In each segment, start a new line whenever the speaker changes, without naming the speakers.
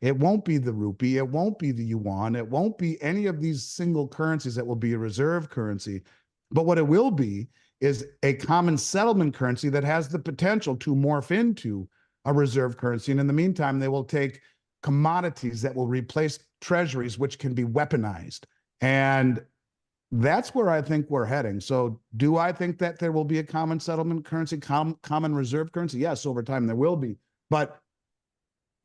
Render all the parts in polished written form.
It won't be the rupee. It won't be the yuan. It won't be any of these single currencies that will be a reserve currency. But what it will be is a common settlement currency that has the potential to morph into a reserve currency. And in the meantime, they will take commodities that will replace treasuries, which can be weaponized. And that's where I think we're heading. So do I think that there will be a common settlement currency, common reserve currency? Yes, over time there will be. But,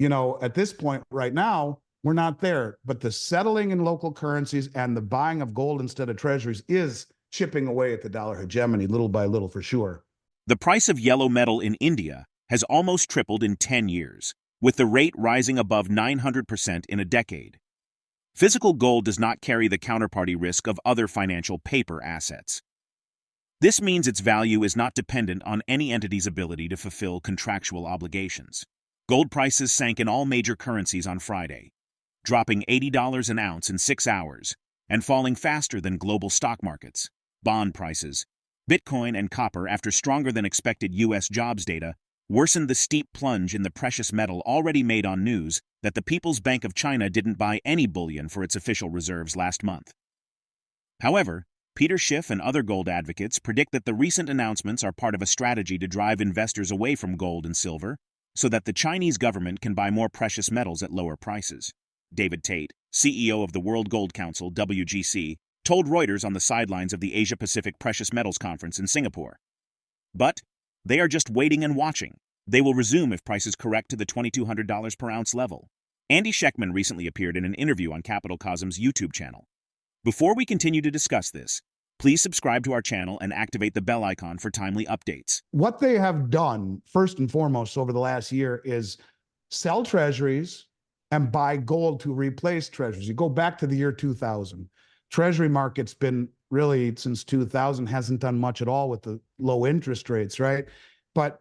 at this point right now, we're not there. But the settling in local currencies and the buying of gold instead of treasuries is chipping away at the dollar hegemony little by little for sure.
The price of yellow metal in India has almost tripled in 10 years, with the rate rising above 900% in a decade. Physical gold does not carry the counterparty risk of other financial paper assets. This means its value is not dependent on any entity's ability to fulfill contractual obligations. Gold prices sank in all major currencies on Friday, dropping $80 an ounce in 6 hours and falling faster than global stock markets, bond prices, Bitcoin, and copper after stronger than expected U.S. jobs data worsened the steep plunge in the precious metal already made on news that the People's Bank of China didn't buy any bullion for its official reserves last month. However, Peter Schiff and other gold advocates predict that the recent announcements are part of a strategy to drive investors away from gold and silver so that the Chinese government can buy more precious metals at lower prices. David Tate, CEO of the World Gold Council, WGC, told Reuters on the sidelines of the Asia-Pacific Precious Metals Conference in Singapore. But they are just waiting and watching. They will resume if prices correct to the $2,200 per ounce level. AndySchectman recently appeared in an interview on Capital Cosm's YouTube channel. Before we continue to discuss this, please subscribe to our channel and activate the bell icon for timely updates.
What they have done, first and foremost, over the last year is sell treasuries and buy gold to replace treasuries. You go back to the year 2000. Treasury market's been really, since 2000, hasn't done much at all with the low interest rates, right? But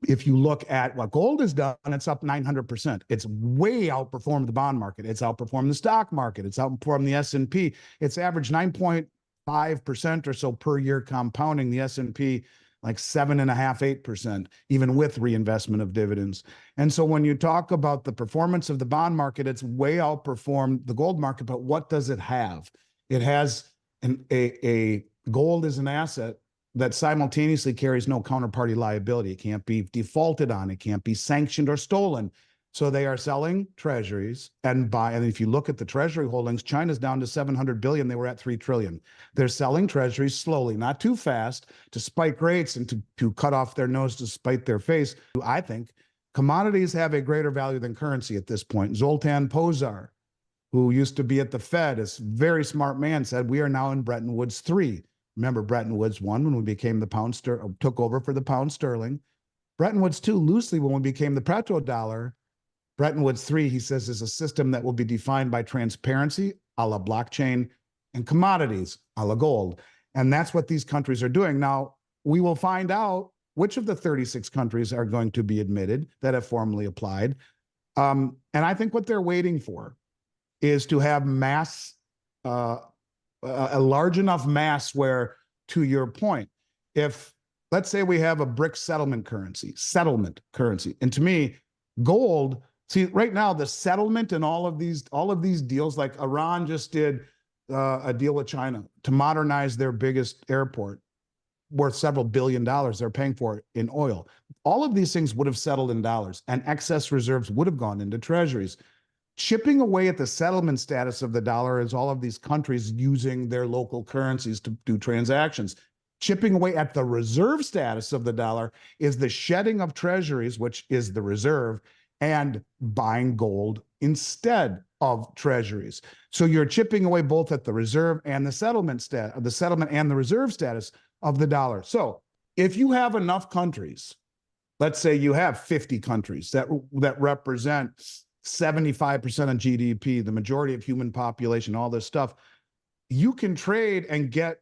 if you look at what gold has done, it's up 900%. It's way outperformed the bond market. It's outperformed the stock market. It's outperformed the S&P. It's averaged 9.5% or so per year compounding. The S&P like 7.5%, 8%, even with reinvestment of dividends. And so when you talk about the performance of the bond market, it's way outperformed the gold market. But what does it have? It has a gold is an asset that simultaneously carries no counterparty liability. It can't be defaulted on. It can't be sanctioned or stolen. So they are selling treasuries and if you look at the treasury holdings, China's down to 700 billion. They were at 3 trillion. They're selling treasuries slowly, not too fast, to spike rates and to cut off their nose to spite their face. I think commodities have a greater value than currency at this point. Zoltan Pozsar, who used to be at the Fed, is a very smart man, said we are now in Bretton Woods 3. Remember Bretton Woods 1 when we became the pound sterling, took over for the pound sterling. Bretton Woods 2 loosely when we became the petrodollar. Bretton Woods 3, he says, is a system that will be defined by transparency, a la blockchain, and commodities, a la gold. And that's what these countries are doing. Now, we will find out which of the 36 countries are going to be admitted that have formally applied. And I think what they're waiting for is to have a large enough mass where, to your point, if, let's say we have a BRICS settlement currency, and to me, gold, see, right now, the settlement and all of these deals, like Iran just did a deal with China to modernize their biggest airport, worth several $billion they're paying for it in oil. All of these things would have settled in dollars, and excess reserves would have gone into treasuries. Chipping away at the settlement status of the dollar is all of these countries using their local currencies to do transactions. Chipping away at the reserve status of the dollar is the shedding of treasuries, which is the reserve, and buying gold instead of treasuries. So you're chipping away both at the reserve and the settlement and the reserve status of the dollar. So if you have enough countries, let's say you have 50 countries that represent 75% of GDP, the majority of human population, all this stuff, you can trade and get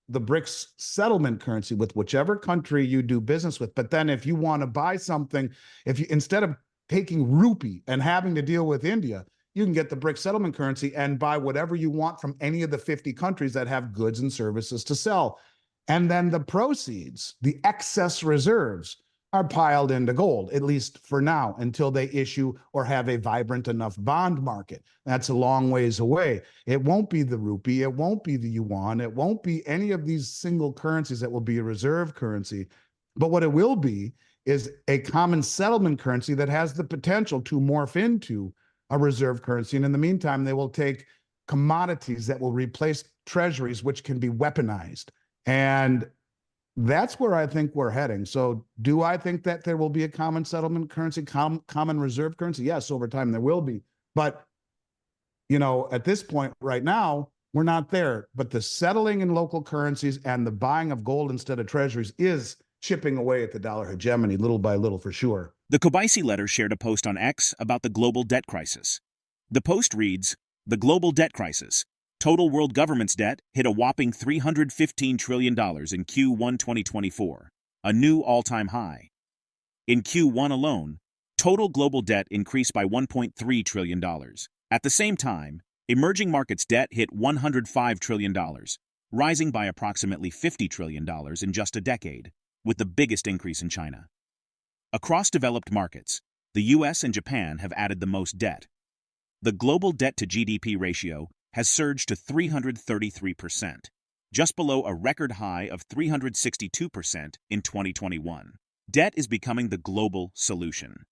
the BRICS settlement currency with whichever country you do business with. But then if you want to buy something, instead of taking rupee and having to deal with India, you can get the BRICS settlement currency and buy whatever you want from any of the 50 countries that have goods and services to sell. And then the proceeds, the excess reserves, are piled into gold, at least for now, until they issue or have a vibrant enough bond market. That's a long ways away. It won't be the rupee. It won't be the yuan. It won't be any of these single currencies that will be a reserve currency. But what it will be is a common settlement currency that has the potential to morph into a reserve currency. And in the meantime, they will take commodities that will replace treasuries, which can be weaponized. And that's where I think we're heading. So do I think that there will be a common settlement currency, common reserve currency? Yes, over time there will be. But, at this point right now, we're not there. But the settling in local currencies and the buying of gold instead of treasuries is chipping away at the dollar hegemony little by little for sure.
The Kobayashi letter shared a post on X about the global debt crisis. The post reads, "The global debt crisis. Total world government's debt hit a whopping $315 trillion in Q1 2024, a new all-time high. In Q1 alone, total global debt increased by $1.3 trillion. At the same time, emerging markets debt hit $105 trillion, rising by approximately $50 trillion in just a decade, with the biggest increase in China. Across developed markets, the US and Japan have added the most debt. The global debt to GDP ratio has surged to 333%, just below a record high of 362% in 2021. Debt is becoming the global solution.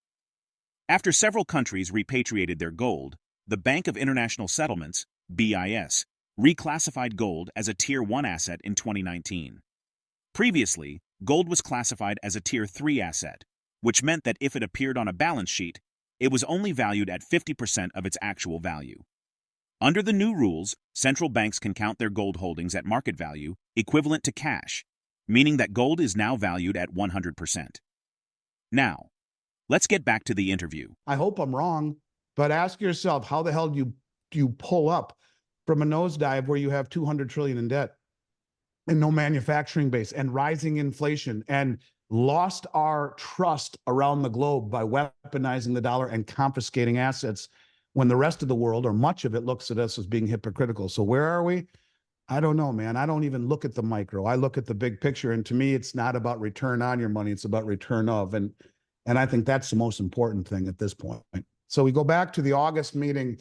After several countries repatriated their gold, the Bank of International Settlements, BIS, reclassified gold as a Tier 1 asset in 2019. Previously, gold was classified as a Tier 3 asset, which meant that if it appeared on a balance sheet, it was only valued at 50% of its actual value. Under the new rules, central banks can count their gold holdings at market value equivalent to cash, meaning that gold is now valued at 100%. Now, let's get back to the interview.
I hope I'm wrong, but ask yourself, how the hell do you pull up from a nosedive where you have 200 trillion in debt and no manufacturing base and rising inflation and lost our trust around the globe by weaponizing the dollar and confiscating assets, when the rest of the world, or much of it, looks at us as being hypocritical? So where are we? I don't know, man. I don't even look at the micro. I look at the big picture. And to me, it's not about return on your money. It's about return of. And I think that's the most important thing at this point. So we go back to the August meeting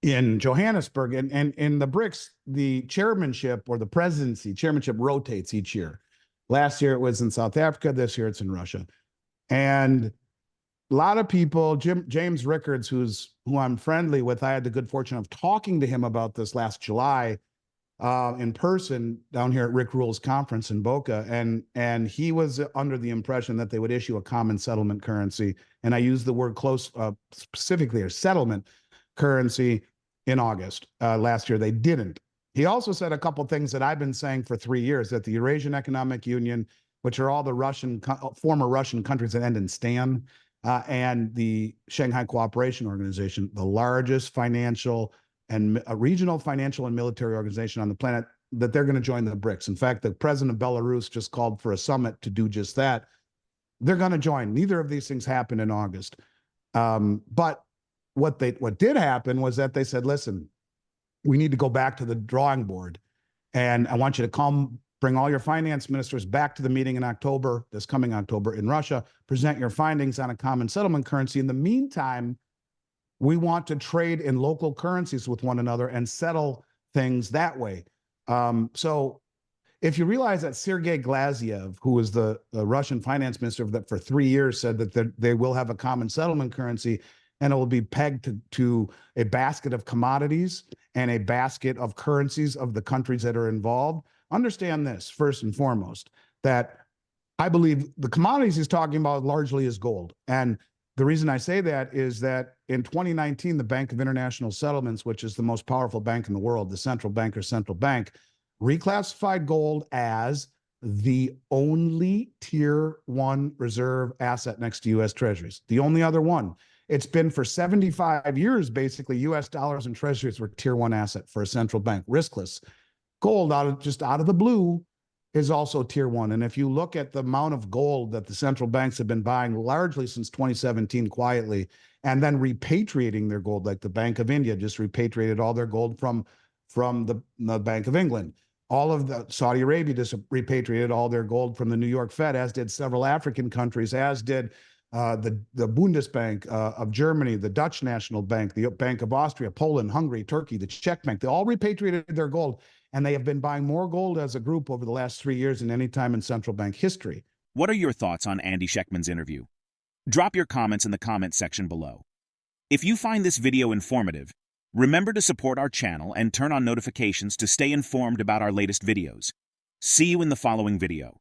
in Johannesburg, and in the BRICS, the chairmanship or the presidency chairmanship rotates each year. Last year it was in South Africa. This year it's in Russia. And a lot of people, James Rickards, who I'm friendly with, I had the good fortune of talking to him about this last July in person down here at Rick Rule's conference in Boca. And he was under the impression that they would issue a common settlement currency. And I use the word specifically, a settlement currency, in August. Last year, they didn't. He also said a couple things that I've been saying for 3 years, that the Eurasian Economic Union, which are all the former Russian countries that end in stan, and the Shanghai Cooperation Organization, the largest financial and regional financial and military organization on the planet, that they're going to join the BRICS. In fact, the president of Belarus just called for a summit to do just that. They're going to join. Neither of these things happened in August. But what did happen was that they said, listen, we need to go back to the drawing board. And I want you to bring all your finance ministers back to the meeting in October, this coming October in Russia, present your findings on a common settlement currency. In the meantime, we want to trade in local currencies with one another and settle things that way. So if you realize that Sergei Glaziev, who was the Russian finance minister that for 3 years said that they will have a common settlement currency, and it will be pegged to a basket of commodities and a basket of currencies of the countries that are involved. Understand this, first and foremost, that I believe the commodities he's talking about largely is gold. And the reason I say that is that in 2019, the Bank of International Settlements, which is the most powerful bank in the world, the central bank, reclassified gold as the only Tier 1 reserve asset next to U.S. Treasuries, the only other one. It's been for 75 years, basically, U.S. dollars and treasuries were Tier 1 asset for a central bank, riskless. Gold, just out of the blue, is also Tier 1. And if you look at the amount of gold that the central banks have been buying largely since 2017 quietly, and then repatriating their gold, like the Bank of India just repatriated all their gold from the Bank of England. All of the Saudi Arabia just repatriated all their gold from the New York Fed, as did several African countries, as did the Bundesbank of Germany, the Dutch National Bank, the Bank of Austria, Poland, Hungary, Turkey, the Czech Bank. They all repatriated their gold, and they have been buying more gold as a group over the last 3 years than any time in central bank history.
What are your thoughts on AndySchectman's interview? Drop your comments in the comment section below. If you find this video informative, remember to support our channel and turn on notifications to stay informed about our latest videos. See you in the following video.